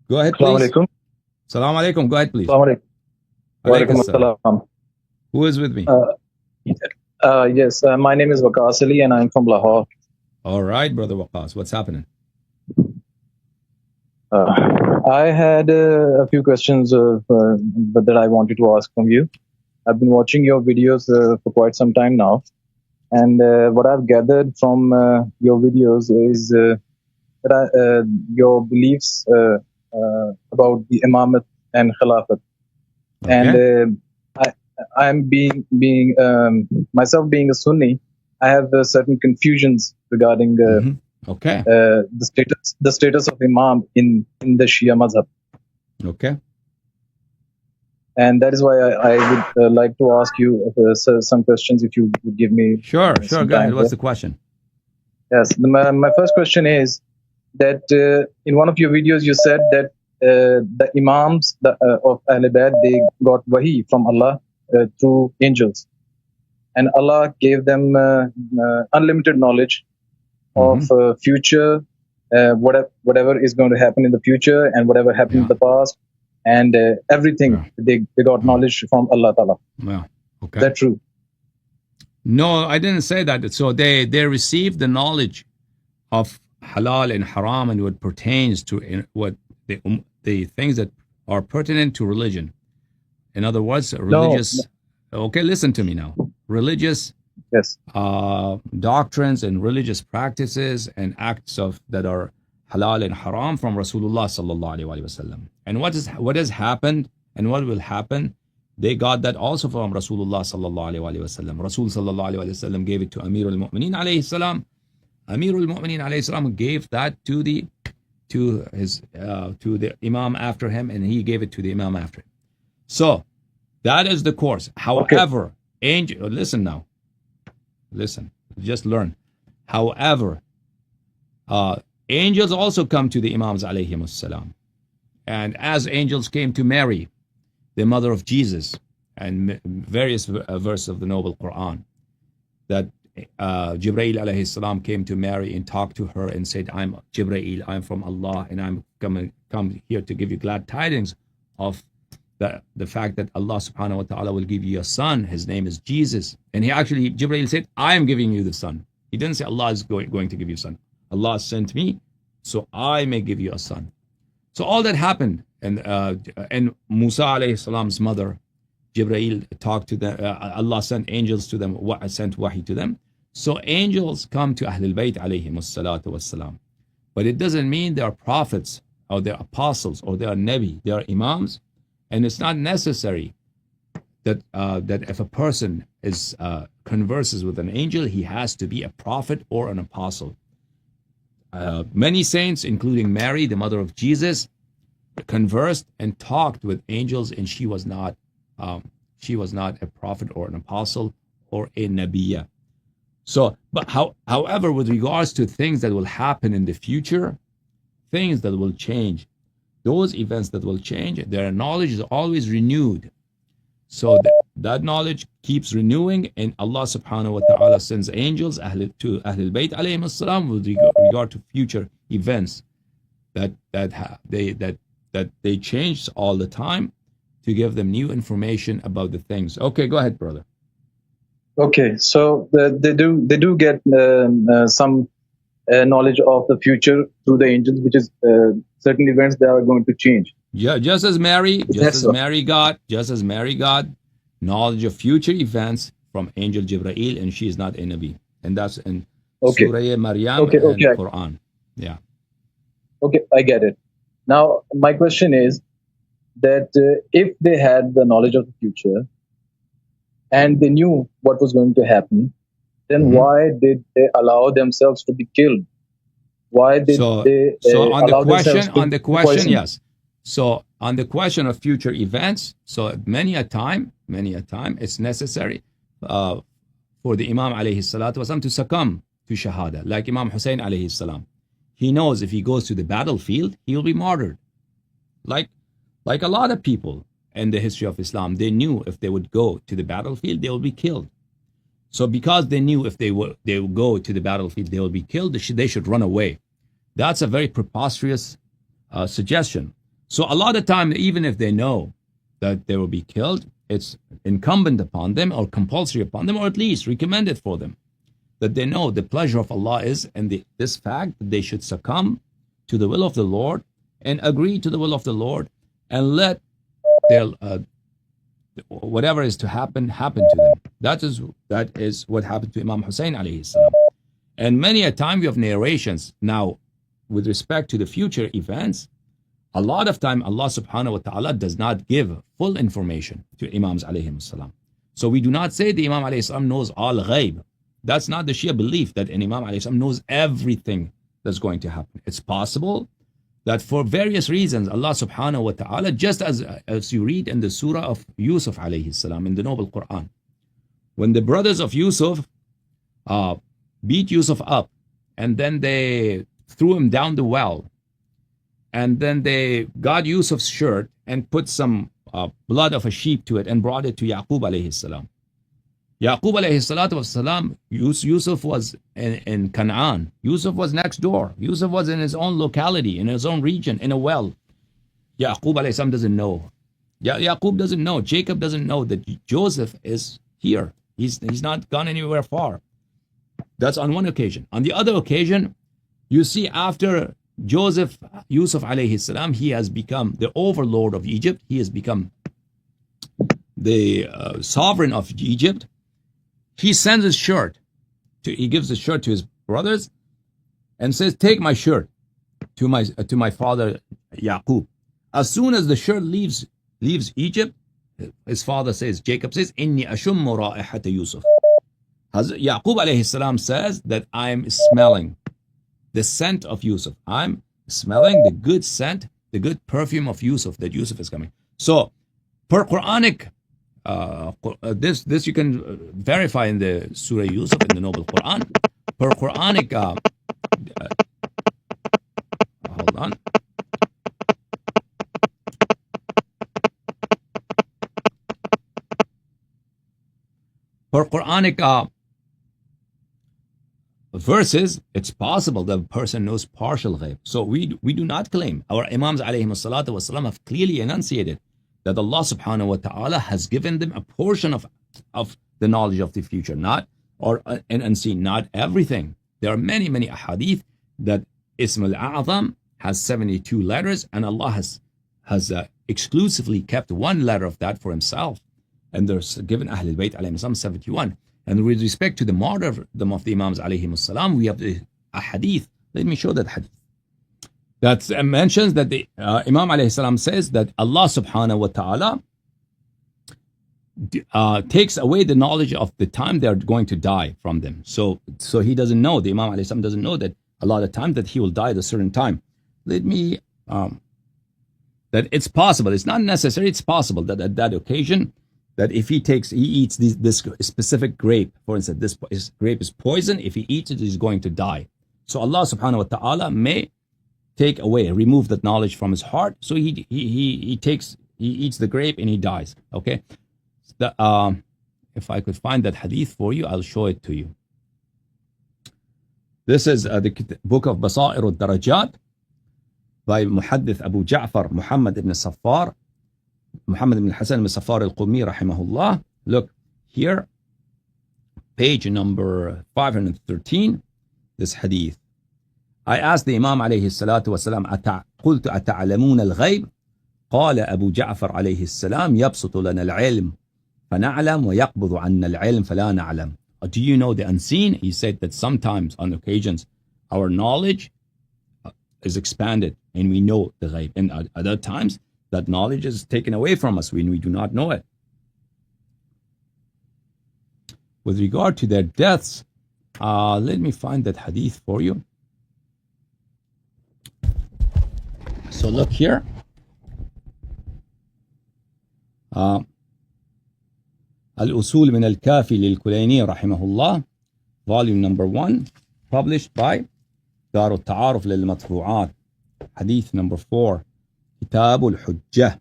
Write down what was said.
Go ahead, Assalamu please. alaikum. Salam alaikum. Go ahead, please. Assalamu alaikum. Wa Alaikum alaikum salam. assalam. Who is with me? Yes, my name is Waqas Ali and I'm from Lahore. All right, brother Waqas. What's happening? I had a few questions that I wanted to ask from you. I've been watching your videos for quite some time now, and what I've gathered from your videos is your beliefs about the Imamate and Khilafat. Okay. And I'm being myself being a Sunni, I have certain confusions regarding Okay. the status of Imam in the Shia Mazhab. Okay. And that is why I would like to ask you some questions, if you would give me Sure. some Go ahead. time What's here. the question? Yes, my first question is that in one of your videos you said that the Imams of Ahl Bayt, they got wahi from Allah through angels, and Allah gave them unlimited knowledge of future, whatever is going to happen in the future and whatever happened in the past, and everything. They got knowledge from Allah Ta'ala. Yeah. Okay. Is that true? No, I didn't say that. So they received the knowledge of halal and haram and what pertains to what the things that are pertinent to religion. In other words, religious. No. Okay, listen to me now. Religious. Yes. Doctrines and religious practices and acts that are halal and haram from Rasulullah sallallahu alaihi wasallam. And what has happened and what will happen, they got that also from Rasulullah sallallahu alaihi wasallam. Rasul sallallahu alaihi wasallam gave it to Amir al-Mu'mineen alayhi salam. Amir al-Mu'mineen alayhi salam gave that to the Imam after him, and he gave it to the Imam after him. So that is the course. However, listen now. Listen, just learn. However, angels also come to the Imams alayhimus salam. And as angels came to Mary, the mother of Jesus, and various verses of the Noble Quran, that Jibreel alayhi salam came to Mary and talked to her and said, I'm Jibreel, I'm from Allah, and I'm come here to give you glad tidings of the fact that Allah subhanahu wa ta'ala will give you a son. His name is Jesus. And Jibreel said, I am giving you the son. He didn't say Allah is going to give you a son. Allah sent me so I may give you a son. So all that happened. And Musa alayhi salam's mother, Jibreel, talked to them. Allah sent angels to them, sent wahi to them. So angels come to Ahlul Bayt alayhimus salatu wassalam. But it doesn't mean they are prophets or they are apostles or they are nabi. They are imams. And it's not necessary that if a person converses with an angel, he has to be a prophet or an apostle. Many saints, including Mary, the mother of Jesus, conversed and talked with angels, and she was not a prophet or an apostle or a nabiya. So, however, with regards to things that will happen in the future, things that will change, those events that will change, their knowledge is always renewed. So that knowledge keeps renewing, and Allah subhanahu wa ta'ala sends angels to Ahlul Bayt alayhim salam with regard to future events that they change all the time to give them new information about the things. Okay, go ahead, brother. Okay, so they do get some knowledge of the future through the angels, which is certain events that are going to change. Yeah, just as Mary got knowledge of future events from angel Jibreel, and she is not a Nabi, and that's in Surah Maryam and Quran. Yeah. Okay, I get it. Now my question is that if they had the knowledge of the future and they knew what was going to happen, then why did they allow themselves to be killed? Why did they allow themselves to be poisoned? Yes. So on the question of future events, so many a time, it's necessary for the Imam alayhi salatu wasalam to succumb to shahada, like Imam Hussein alayhi salam. He knows if he goes to the battlefield, he will be martyred. Like a lot of people in the history of Islam, they knew if they would go to the battlefield, they will be killed. So because they knew if they will go to the battlefield, they will be killed, they should run away. That's a very preposterous suggestion. So a lot of time, even if they know that they will be killed, it's incumbent upon them or compulsory upon them, or at least recommended for them, that they know the pleasure of Allah is in this fact that they should succumb to the will of the Lord and agree to the will of the Lord and let their whatever is to happen to them. That is what happened to Imam Hussein alayhi salam. And many a time we have narrations now with respect to the future events. A lot of time Allah subhanahu wa ta'ala does not give full information to Imams alayhi salam. So we do not say the Imam alayhi salam knows all ghaib. That's not the Shia belief, that an Imam alayhi salam knows everything that's going to happen. It's possible that for various reasons Allah subhanahu wa ta'ala, just as you read in the surah of Yusuf alayhi salam in the Noble Quran, when the brothers of Yusuf beat Yusuf up and then they threw him down the well, and then they got Yusuf's shirt and put some blood of a sheep to it and brought it to Yaqub alayhi salam. Yaqub alayhi salatu wasalam, Yusuf was in Canaan. Yusuf was next door. Yusuf was in his own locality, in his own region, in a well. Yaqub alayhi salam doesn't know. Yaqub doesn't know. Jacob doesn't know that Joseph is here. He's not gone anywhere far. That's on one occasion. On the other occasion, you see after Yusuf alayhi salam, he has become the overlord of Egypt. He has become the sovereign of Egypt. He sends his shirt. He gives the shirt to his brothers and says, take my shirt to my father Yaqub. As soon as the shirt leaves Egypt, his father says, Jacob says, Inni ashummu ra'ihata Yusuf. Yaqub alayhi salam says that I'm smelling the scent of Yusuf. I'm smelling the good scent, the good perfume of Yusuf, that Yusuf is coming. So, per Quranic, this you can verify in the Surah Yusuf in the Noble Quran. Per Quranic, hold on. Per Quranic verses, it's possible that a person knows partial ghaib. So we do not claim. Our Imams alayhi salatu wasalam have clearly enunciated that Allah subhanahu wa ta'ala has given them a portion of the knowledge of the future, not or and unseen, not everything. There are many ahadith that Ism al-A'zam has 72 letters, and Allah has exclusively kept one letter of that for himself. And there's given Ahlul Bayt alayhim salam 71. And with respect to the martyrdom of the Imams alayhim salam, we have a hadith. Let me show that hadith. That mentions that the Imam alayhi salam says that Allah subhanahu wa ta'ala takes away the knowledge of the time they are going to die from them. So he doesn't know, the Imam alayhi salam doesn't know that a lot of time that he will die at a certain time. Let me, that it's possible, it's not necessary, it's possible that at that occasion, that if he eats this specific grape, for instance, this grape is poison, if he eats it, he's going to die. So Allah subhanahu wa ta'ala may take away, remove that knowledge from his heart, so he eats the grape and he dies. Okay? If I could find that hadith for you, I'll show it to you. This is the book of Basair al-Darajat by Muhaddith Abu Ja'far Muhammad ibn Safar, Muhammad ibn Hassan ibn Safar al-Qumi rahimahullah. Look here, page number 513, this hadith. I asked the Imam alayhi salatu wasalam, قلت أتعلمون الغيب؟ قال أبو جعفر عليه السلام يبسط لنا العلم فنعلم ويقبض عنا العلم فلا نعلم. Do you know the unseen? He said that sometimes, on occasions, our knowledge is expanded and we know the ghaib. And at other times, that knowledge is taken away from us when we do not know it. With regard to their deaths, let me find that hadith for you. So look here. Al-Usul min al-Kafi lil-Kulayni rahimahullah, volume number 1, published by Dar al-Ta'aruf lil-Matfu'at, hadith number 4, Kitab al-Hujjah.